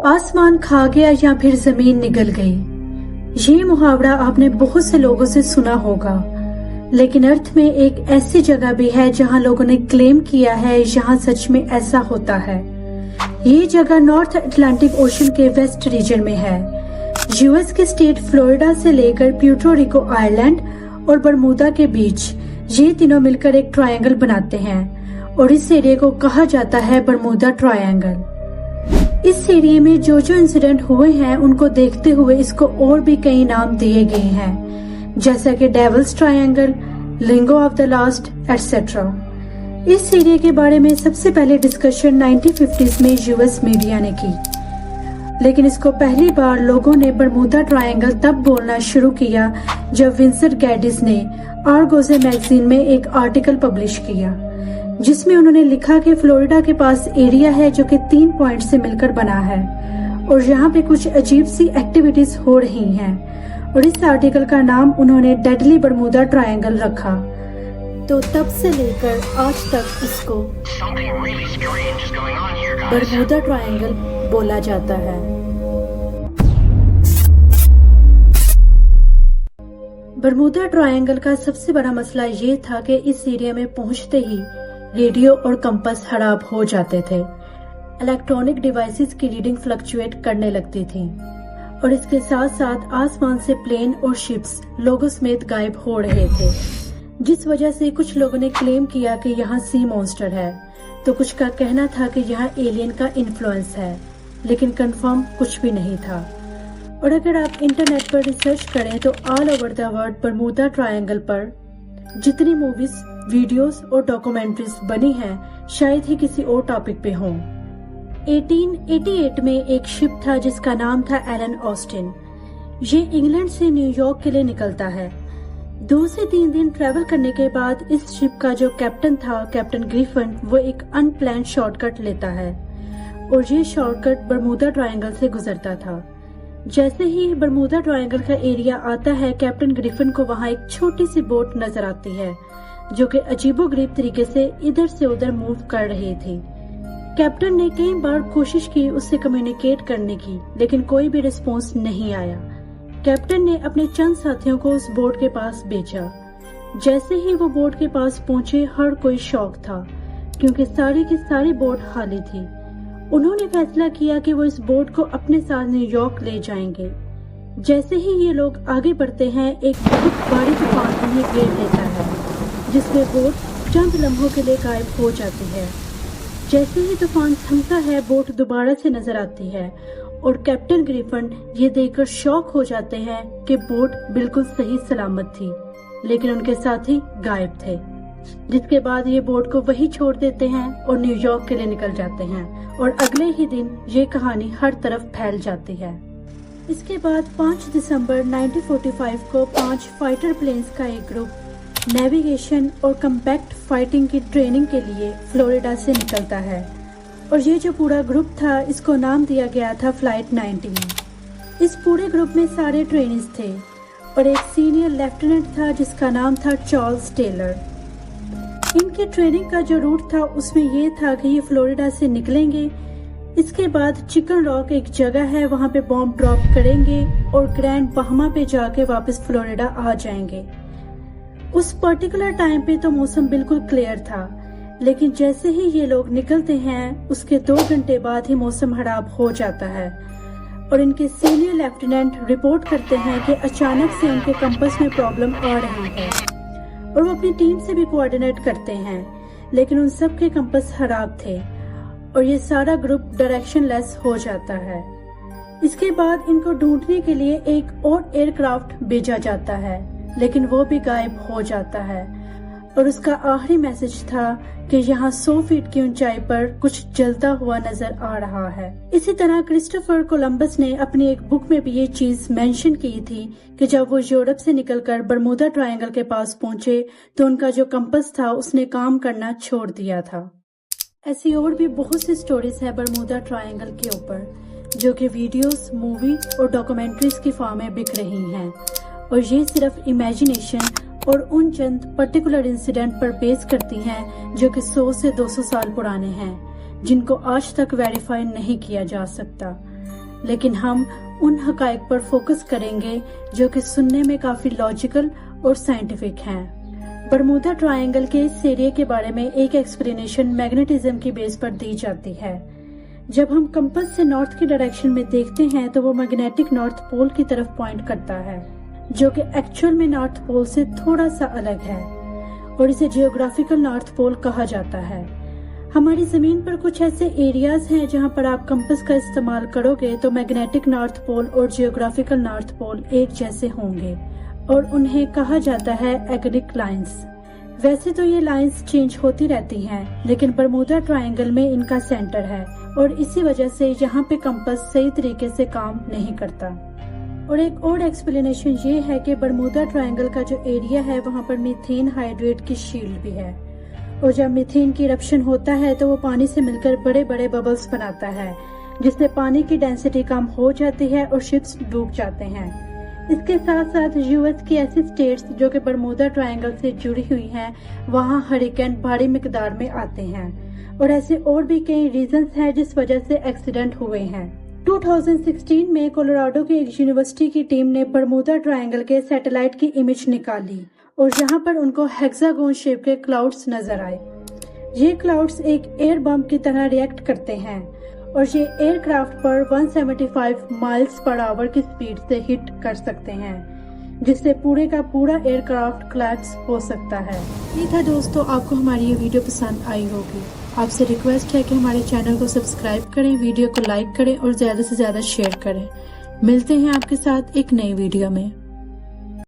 आसमान खा गया या फिर जमीन निगल गई। ये मुहावरा आपने बहुत से लोगों से सुना होगा, लेकिन अर्थ में एक ऐसी जगह भी है जहां लोगों ने क्लेम किया है यहाँ सच में ऐसा होता है। ये जगह नॉर्थ अटलांटिक ओशन के वेस्ट रीजन में है। यूएस के स्टेट फ्लोरिडा से लेकर प्यूर्टो रिको आइलैंड और बरमूदा के बीच ये तीनों मिलकर एक ट्रायंगल बनाते हैं और इस एरिया को कहा जाता है बरमूदा ट्रायंगल। इस एरिया में जो इंसिडेंट हुए हैं उनको देखते हुए इसको और भी कई नाम दिए गए हैं, जैसा कि devil's triangle, lingo of the last etcetera. इस एरिया के बारे में सबसे पहले डिस्कशन 1950s में यूएस मीडिया ने की, लेकिन इसको पहली बार लोगों ने बरमूदा ट्रायंगल तब बोलना शुरू किया जब विंसेंट गैडिस ने आर्गोजे मैगजीन में एक आर्टिकल पब्लिश किया, जिसमें उन्होंने लिखा कि फ्लोरिडा के पास एरिया है जो कि 3 पॉइंट से मिलकर बना है और यहाँ पे कुछ अजीब सी एक्टिविटीज हो रही हैं, और इस आर्टिकल का नाम उन्होंने डेडली बरमूदा ट्रायंगल रखा। तो तब से लेकर आज तक इसको बरमूदा ट्रायंगल बोला जाता है। बरमूदा ट्रायंगल का सबसे बड़ा मसला ये था कि इस एरिया में पहुंचते ही रेडियो और कंपास खराब हो जाते थे। इलेक्ट्रॉनिक डिवाइसेस की रीडिंग फ्लक्चुएट करने लगती थी और इसके साथ साथ आसमान से प्लेन और शिप्स लोगों समेत गायब हो रहे थे, जिस वजह से कुछ लोगों ने क्लेम किया कि यहाँ सी मॉन्स्टर है, तो कुछ का कहना था कि यहाँ एलियन का इन्फ्लुएंस है, लेकिन कंफर्म कुछ भी नहीं था। और अगर आप इंटरनेट पर रिसर्च करें तो all over the world Bermuda triangle पर जितनी मूवीज, वीडियोस और डॉक्यूमेंट्रीज बनी हैं, शायद ही किसी और टॉपिक पे हों। 1888 में एक शिप था जिसका नाम था एलन ऑस्टिन। ये इंग्लैंड से न्यूयॉर्क के लिए निकलता है। 2 से 3 दिन ट्रेवल करने के बाद इस शिप का जो कैप्टन था, कैप्टन ग्रिफिन, वो एक अनप्लान्ड शॉर्टकट लेता है और ये शॉर्टकट बरमूदा ट्रायंगल से गुजरता था। जैसे ही बरमूदा ट्रायंगल का एरिया आता है, कैप्टन ग्रिफिन को वहाँ एक छोटी सी बोट नजर आती है जो कि अजीबोगरीब तरीके से इधर से उधर मूव कर रही थी। कैप्टन ने कई बार कोशिश की उससे कम्युनिकेट करने की, लेकिन कोई भी रिस्पॉन्स नहीं आया। कैप्टन ने अपने चंद साथियों को उस बोट के पास भेजा। जैसे ही वो बोट के पास पहुंचे, हर कोई शॉक था क्योंकि सारी की सारी बोट खाली थी। उन्होंने फैसला किया कि वो इस बोट को अपने साथ न्यूयॉर्क ले जाएंगे। जैसे ही ये लोग आगे बढ़ते हैं, एक बहुत भारी तूफान उन्हें घेर लेता है, जिसमें बोट चंद लम्हों के लिए गायब हो जाती है। जैसे ही तूफान थमता है, बोट दोबारा से नजर आती है और कैप्टन ग्रिफिन ये देखकर शॉक हो जाते हैं कि बोट बिल्कुल सही सलामत थी, लेकिन उनके साथी गायब थे। जिसके बाद ये बोट को वही छोड़ देते हैं और न्यूयॉर्क के लिए निकल जाते हैं और अगले ही दिन ये कहानी हर तरफ फैल जाती है। इसके बाद 5 दिसंबर 1945 को 5 फाइटर प्लेन्स का एक ग्रुप नेविगेशन और कम्पैक्ट फाइटिंग की ट्रेनिंग के लिए फ्लोरिडा से निकलता है और ये जो पूरा ग्रुप था, इसको नाम दिया गया था फ्लाइट 19। इस पूरे ग्रुप में सारे ट्रेनिंग्स थे और एक सीनियर लेफ्टिनेंट था जिसका नाम था चार्ल्स टेलर। इनकी ट्रेनिंग का जो रूट था उसमें ये था कि ये फ्लोरिडा से निकलेंगे, इसके बाद चिकन रॉक एक जगह है, वहाँ पे बॉम्ब ड्रॉप करेंगे और ग्रैंड बहामा पे जाके वापस फ्लोरिडा आ जाएंगे। उस पर्टिकुलर टाइम पे तो मौसम बिल्कुल क्लियर था, लेकिन जैसे ही ये लोग निकलते हैं उसके 2 घंटे बाद ही मौसम खराब हो जाता है और इनके सीनियर लेफ्टिनेंट रिपोर्ट करते हैं कि अचानक से उनके कंपास में प्रॉब्लम आ रही है और वो अपनी टीम से भी कोऑर्डिनेट करते हैं, लेकिन उन सब के कंपास खराब थे और ये सारा ग्रुप डायरेक्शन लेस हो जाता है। इसके बाद इनको ढूंढने के लिए एक और एयरक्राफ्ट भेजा जाता है, लेकिन वो भी गायब हो जाता है और उसका आखिरी मैसेज था कि यहाँ 100 फीट की ऊंचाई पर कुछ जलता हुआ नजर आ रहा है। इसी तरह क्रिस्टोफर कोलंबस ने अपनी एक बुक में भी ये चीज मेंशन की थी कि जब वो यूरोप से निकलकर बरमूदा ट्रायंगल के पास पहुंचे तो उनका जो कंपास था उसने काम करना छोड़ दिया था। ऐसी और भी बहुत सी स्टोरीज है बरमूदा ट्रायंगल के ऊपर, जो कि वीडियोस, मूवी और डॉक्यूमेंट्रीज की फॉर्म में बिक रही हैं, और ये सिर्फ इमेजिनेशन और उन चंद पर्टिकुलर इंसिडेंट पर बेस करती हैं जो कि 100 से 200 साल पुराने हैं, जिनको आज तक वेरीफाई नहीं किया जा सकता। لیکن ہم ان حقائق پر فوکس کریں گے جو کہ سننے میں کافی لاجیکل اور سائنٹیفک ہیں۔ برمودا ٹرائنگل کے اس ایریا کے بارے میں ایک ایکسپلینیشن میگنیٹزم کی بیس پر دی جاتی ہے۔ جب ہم کمپس سے نارتھ کی ڈائریکشن میں دیکھتے ہیں تو وہ میگنیٹک نارتھ پول کی طرف پوائنٹ کرتا ہے، جو کہ ایکچوئل میں نارتھ پول سے تھوڑا سا الگ ہے اور اسے جیوگرافیکل نارتھ پول کہا جاتا ہے۔ ہماری زمین پر کچھ ایسے ایریاز ہیں جہاں پر آپ کمپس کا استعمال کرو گے تو میگنیٹک نارتھ پول اور جیوگرافیکل نارتھ پول ایک جیسے ہوں گے اور انہیں کہا جاتا ہے ایگنک لائنز۔ ویسے تو یہ لائنز چینج ہوتی رہتی ہیں، لیکن برمودا ٹرائنگل میں ان کا سینٹر ہے اور اسی وجہ سے یہاں پہ کمپس صحیح طریقے سے کام نہیں کرتا۔ اور ایک اور ایکسپلینیشن یہ ہے کہ برمودا ٹرائنگل کا جو ایریا ہے وہاں پر میتھین ہائیڈریٹ کی شیلڈ بھی ہے، اور جب میتھین کی ایرپشن ہوتا ہے تو وہ پانی سے مل کر بڑے بڑے ببلز بناتا ہے، جس سے پانی کی ڈینسٹی کم ہو جاتی ہے اور شپس ڈوب جاتے ہیں۔ اس کے ساتھ ساتھ یو ایس کی ایسی اسٹیٹس جو کہ برمودا ٹرائنگل سے جڑی ہوئی ہیں وہاں ہریکین بھاری مقدار میں آتے ہیں، اور ایسے اور بھی کئی ریزنز ہیں جس وجہ سے ایکسیڈنٹ ہوئے ہیں۔ 2016 میں کولوراڈو کی ایک یونیورسٹی کی ٹیم نے برمودا ٹرائنگل کے سیٹلائٹ کی امیج نکالی اور یہاں پر ان کو ہیگزاگون شیپ کے کلاؤڈز نظر آئے۔ یہ کلاؤڈز ایک ایئر بمپ کی طرح ریئیکٹ کرتے ہیں اور یہ ایئر کرافٹ پر 175 مائلز پر آور کی سپیڈ سے ہٹ کر سکتے ہیں، جس سے پورے کا پورا ایئر کرافٹ کلیپس ہو سکتا ہے۔ یہ تھا دوستو، آپ کو ہماری یہ ویڈیو پسند آئی ہوگی۔ آپ سے ریکویسٹ ہے کہ ہمارے چینل کو سبسکرائب کریں، ویڈیو کو لائک کریں اور زیادہ سے زیادہ شیئر کریں۔ ملتے ہیں آپ کے ساتھ ایک نئی ویڈیو میں۔